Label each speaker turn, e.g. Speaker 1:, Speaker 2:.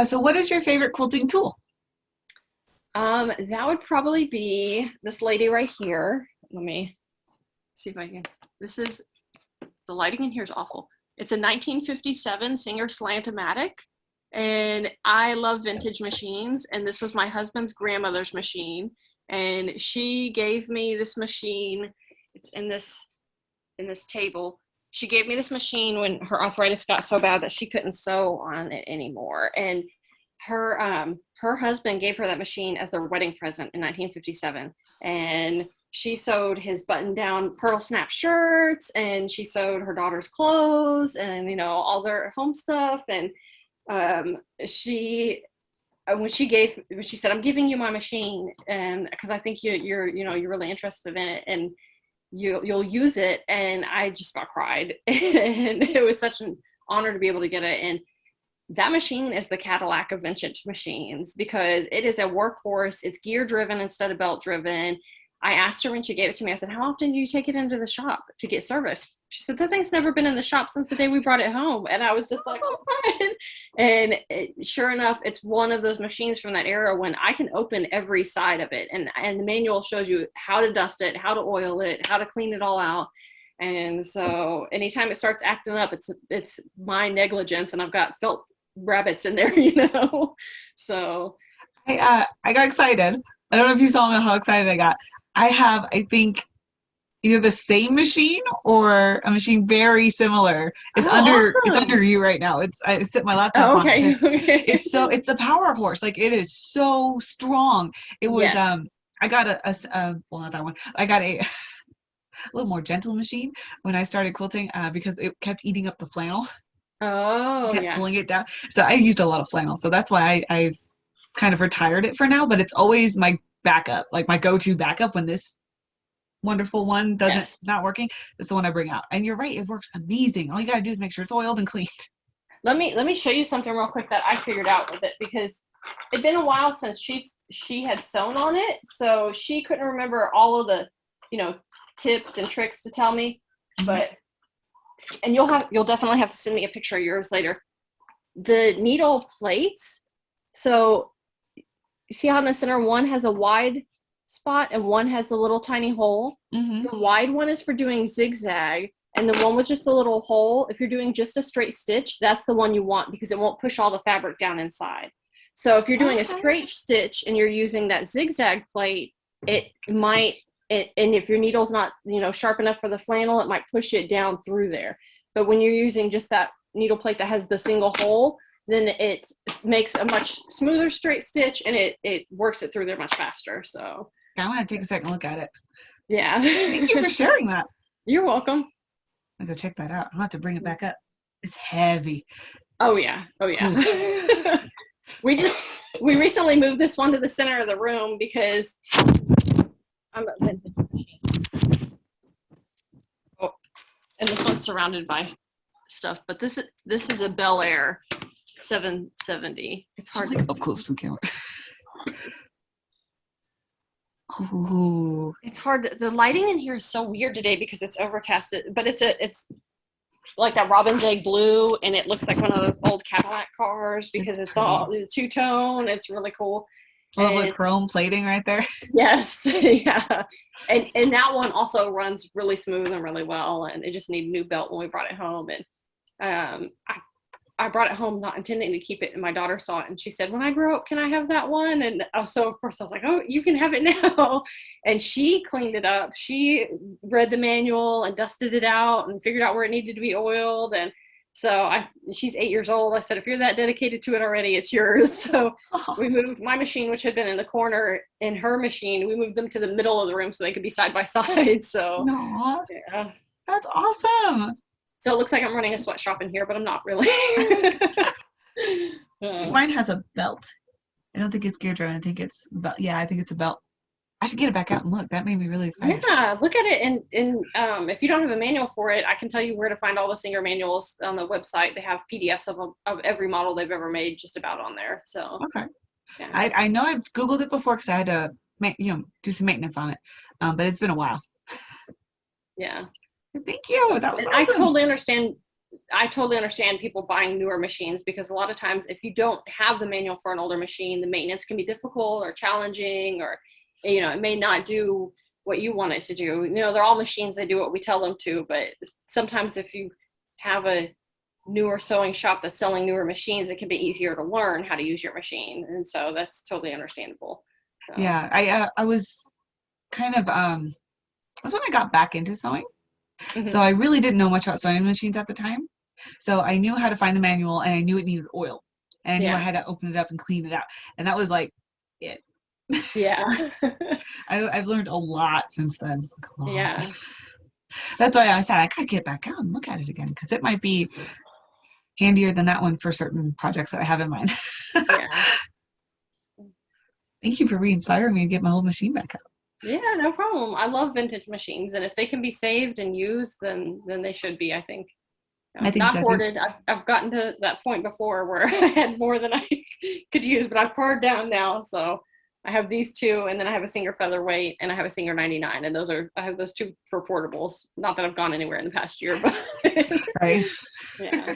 Speaker 1: So what is your favorite quilting tool?
Speaker 2: That would probably be this lady right here. Let me see if I can. This is the lighting in here is awful. It's a 1957 Singer Slant-O-Matic, and I love vintage machines. And this was my husband's grandmother's machine, and she gave me this machine. It's in this table. She gave me this machine when her arthritis got so bad that she couldn't sew on it anymore, and her husband gave her that machine as their wedding present in 1957, and she sewed his button down pearl snap shirts, and she sewed her daughter's clothes, and all their home stuff. And she when she said, I'm giving you my machine, and because I think you're really interested in it, and you'll use it. And I just about cried. And it was such an honor to be able to get it. And that machine is the Cadillac of vintage machines because it is a workhorse. It's gear driven instead of belt driven. I asked her when she gave it to me, I said, how often do you take it into the shop to get serviced? She said, that thing's never been in the shop since the day we brought it home. And I was just like, oh, fine. And sure enough, it's one of those machines from that era when I can open every side of it. And the manual shows you how to dust it, how to oil it, how to clean it all out. And so anytime it starts acting up, it's my negligence, and I've got felt rabbits in there, So
Speaker 1: I got excited. I don't know if you saw how excited I got. I have, I think, either the same machine or a machine very similar. It's
Speaker 2: awesome.
Speaker 1: under you right now. I sit my laptop on
Speaker 2: Okay.
Speaker 1: it. It's a power horse. Like it is so strong. It was
Speaker 2: Yes.
Speaker 1: I got well, not that one. I got a little more gentle machine when I started quilting because it kept eating up the flannel.
Speaker 2: Oh,
Speaker 1: Kept
Speaker 2: yeah.
Speaker 1: pulling it down. So I used a lot of flannel. So that's why I've kind of retired it for now, but it's always my backup, like my go-to backup when this wonderful one
Speaker 2: Yes.
Speaker 1: not working. It's the one I bring out. And you're right, it works amazing. All you gotta do is make sure it's oiled and cleaned.
Speaker 2: Let me show you something real quick that I figured out with it, because it'd been a while since she had sewn on it, so she couldn't remember all of the tips and tricks to tell me. But and you'll definitely have to send me a picture of yours later. The needle plates, so you see how in the center one has a wide spot and one has a little tiny hole.
Speaker 1: Mm-hmm.
Speaker 2: The wide one is for doing zigzag, and the one with just a little hole, if you're doing just a straight stitch, that's the one you want because it won't push all the fabric down inside. So if you're doing a straight stitch and you're using that zigzag plate, it might, and if your needle's not sharp enough for the flannel, it might push it down through there. But when you're using just that needle plate that has the single hole, then it makes a much smoother straight stitch, and it works it through there much faster. So
Speaker 1: I want to take a second look at it.
Speaker 2: yeah.
Speaker 1: Thank you for sharing that.
Speaker 2: You're welcome.
Speaker 1: I'll go check that out. I'll have to bring it back up. It's heavy.
Speaker 2: Oh yeah. we recently moved this one to the center of the room because I'm a vintage machine. Oh, and this one's surrounded by stuff, but this is a Bel Air 770. It's hard to
Speaker 1: up close to the camera. Ooh.
Speaker 2: It's hard. The lighting in here is so weird today because it's overcast, but it's like that robin's egg blue, and it looks like one of those old Cadillac cars because it's all two-tone. It's really cool.
Speaker 1: A little bit of chrome plating right there.
Speaker 2: Yes. Yeah. And that one also runs really smooth and really well, and it just needed a new belt when we brought it home. And I brought it home not intending to keep it, and my daughter saw it and she said, when I grow up, can I have that one? And so of course I was like, oh, you can have it now. And she cleaned it up. She read the manual and dusted it out and figured out where it needed to be oiled. And so she's 8 years old. I said, if you're that dedicated to it already, it's yours. So we moved my machine, which had been in the corner, and her machine, we moved them to the middle of the room so they could be side by side. So yeah.
Speaker 1: That's awesome.
Speaker 2: So it looks like I'm running a sweatshop in here, but I'm not really.
Speaker 1: Mine has a belt. I don't think it's gear driven. I think it's belt. Yeah, I think it's a belt. I should get it back out and look. That made me really excited.
Speaker 2: Yeah, look at it. And if you don't have a manual for it, I can tell you where to find all the Singer manuals on the website. They have PDFs of every model they've ever made just about on there. So
Speaker 1: okay.
Speaker 2: Yeah.
Speaker 1: I know I've Googled it before because I had to do some maintenance on it, but it's been a while.
Speaker 2: Yeah.
Speaker 1: Thank you. That was awesome.
Speaker 2: I totally understand I totally understand people buying newer machines, because a lot of times if you don't have the manual for an older machine, the maintenance can be difficult or challenging, or, you know, it may not do what you want it to do. You know, they're all machines, they do what we tell them to, but sometimes if you have a newer sewing shop that's selling newer machines, it can be easier to learn how to use your machine. And so that's totally understandable. So.
Speaker 1: Yeah, I was kind of that's when I got back into sewing.
Speaker 2: Mm-hmm.
Speaker 1: So I really didn't know much about sewing machines at the time. So I knew how to find the manual, and I knew it needed oil, and I knew I had to open it up and clean it out. And that was like it.
Speaker 2: Yeah.
Speaker 1: I've learned a lot since then. A lot.
Speaker 2: Yeah.
Speaker 1: That's why I said I gotta get back out and look at it again, because it might be handier than that one for certain projects that I have in mind.
Speaker 2: Yeah.
Speaker 1: Thank you for re-inspiring me to get my old machine back out.
Speaker 2: Yeah, no problem. I love vintage machines, and if they can be saved and used, then they should be, I think.
Speaker 1: I think
Speaker 2: Not
Speaker 1: so too.
Speaker 2: hoarded. I've gotten to that point before where I had more than I could use, but I've pared down now. So I have these two, and then I have a Singer Featherweight, and I have a Singer 99, and I have those two for portables. Not that I've gone anywhere in the past year, but
Speaker 1: right.
Speaker 2: Yeah.